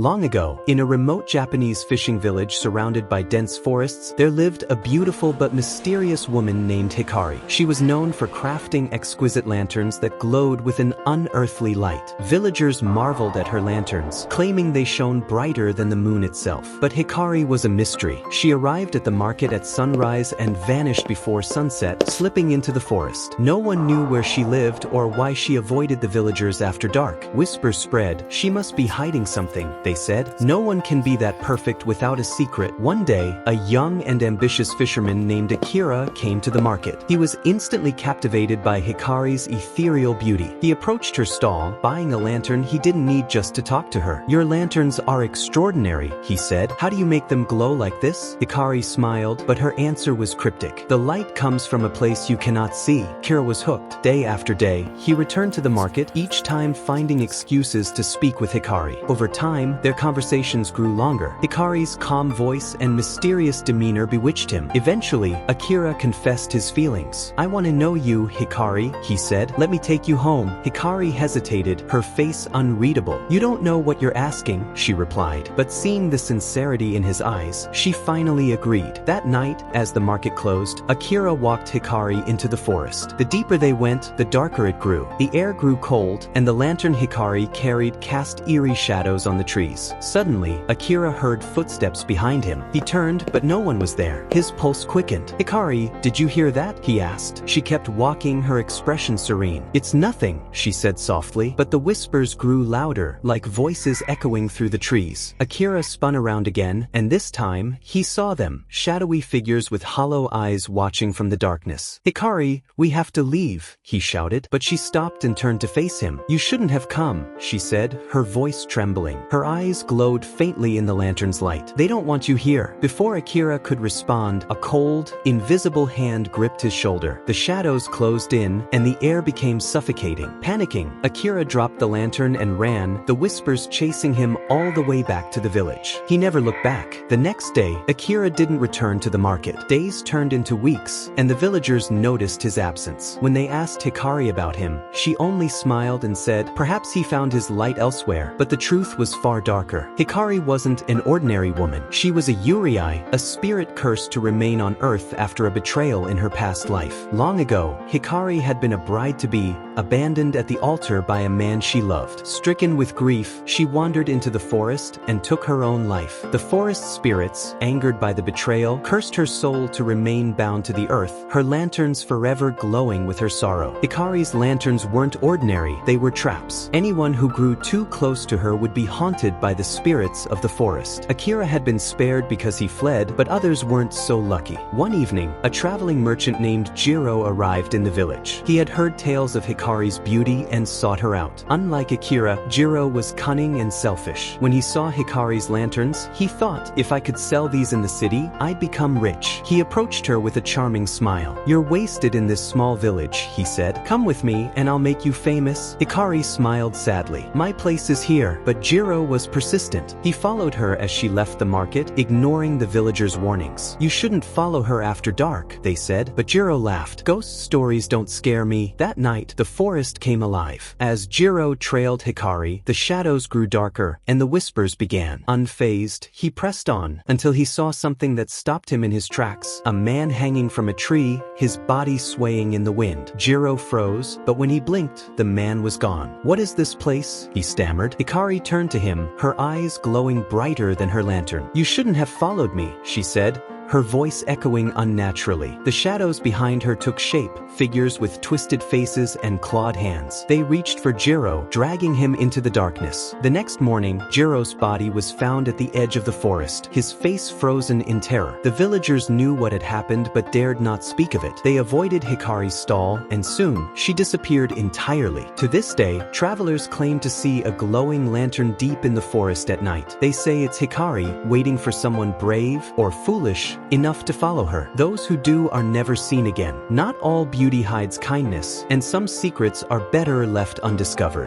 Long ago, in a remote Japanese fishing village surrounded by dense forests, there lived a beautiful but mysterious woman named Hikari. She was known for crafting exquisite lanterns that glowed with an unearthly light. Villagers marveled at her lanterns, claiming they shone brighter than the moon itself. But Hikari was a mystery. She arrived at the market at sunrise and vanished before sunset, slipping into the forest. No one knew where she lived or why she avoided the villagers after dark. Whispers spread, "She must be hiding something," they said. "No one can be that perfect without a secret." One day, a young and ambitious fisherman named Akira came to the market. He was instantly captivated by Hikari's ethereal beauty. He approached her stall, buying a lantern he didn't need just to talk to her. "Your lanterns are extraordinary," he said. "How do you make them glow like this?" Hikari smiled, but her answer was cryptic. "The light comes from a place you cannot see." Akira was hooked. Day after day, he returned to the market, each time finding excuses to speak with Hikari. Over time, their conversations grew longer. Hikari's calm voice and mysterious demeanor bewitched him. Eventually, Akira confessed his feelings. "I want to know you, Hikari," he said. "Let me take you home." Hikari hesitated, her face unreadable. "You don't know what you're asking," she replied. But seeing the sincerity in his eyes, she finally agreed. That night, as the market closed, Akira walked Hikari into the forest. The deeper they went, the darker it grew. The air grew cold, and the lantern Hikari carried cast eerie shadows on the trees. Suddenly, Akira heard footsteps behind him. He turned, but no one was there. His pulse quickened. "Hikari, did you hear that?" he asked. She kept walking, her expression serene. "It's nothing," she said softly, but the whispers grew louder, like voices echoing through the trees. Akira spun around again, and this time, he saw them, shadowy figures with hollow eyes watching from the darkness. "Hikari, we have to leave," he shouted, but she stopped and turned to face him. "You shouldn't have come," she said, her voice trembling. Her eyes glowed faintly in the lantern's light. "They don't want you here." Before Akira could respond, a cold, invisible hand gripped his shoulder. The shadows closed in, and the air became suffocating. Panicking, Akira dropped the lantern and ran, the whispers chasing him all the way back to the village. He never looked back. The next day, Akira didn't return to the market. Days turned into weeks, and the villagers noticed his absence. When they asked Hikari about him, she only smiled and said, "Perhaps he found his light elsewhere." But the truth was far darker. Hikari wasn't an ordinary woman. She was a Eerie, a spirit cursed to remain on Earth after a betrayal in her past life. Long ago, Hikari had been a bride-to-be, abandoned at the altar by a man she loved. Stricken with grief, she wandered into the forest and took her own life. The forest spirits, angered by the betrayal, cursed her soul to remain bound to the earth, her lanterns forever glowing with her sorrow. Hikari's lanterns weren't ordinary, they were traps. Anyone who grew too close to her would be haunted by the spirits of the forest. Akira had been spared because he fled, but others weren't so lucky. One evening, a traveling merchant named Jiro arrived in the village. He had heard tales of Hikari's beauty and sought her out. Unlike Akira, Jiro was cunning and selfish. When he saw Hikari's lanterns, he thought, "If I could sell these in the city, I'd become rich." He approached her with a charming smile. "You're wasted in this small village," he said. "Come with me and I'll make you famous." Hikari smiled sadly. "My place is here." But Jiro was persistent. He followed her as she left the market, ignoring the villagers' warnings. "You shouldn't follow her after dark," they said, but Jiro laughed. "Ghost stories don't scare me." That night, the forest came alive. As Jiro trailed Hikari, the shadows grew darker, and the whispers began. Unfazed, he pressed on, until he saw something that stopped him in his tracks. A man hanging from a tree, his body swaying in the wind. Jiro froze, but when he blinked, the man was gone. "What is this place?" he stammered. Hikari turned to him, her eyes glowing brighter than her lantern. "You shouldn't have followed me," she said, her voice echoing unnaturally. The shadows behind her took shape, figures with twisted faces and clawed hands. They reached for Jiro, dragging him into the darkness. The next morning, Jiro's body was found at the edge of the forest, his face frozen in terror. The villagers knew what had happened but dared not speak of it. They avoided Hikari's stall, and soon, she disappeared entirely. To this day, travelers claim to see a glowing lantern deep in the forest at night. They say it's Hikari, waiting for someone brave or foolish enough to follow her. Those who do are never seen again. Not all beauty hides kindness, and some secrets are better left undiscovered.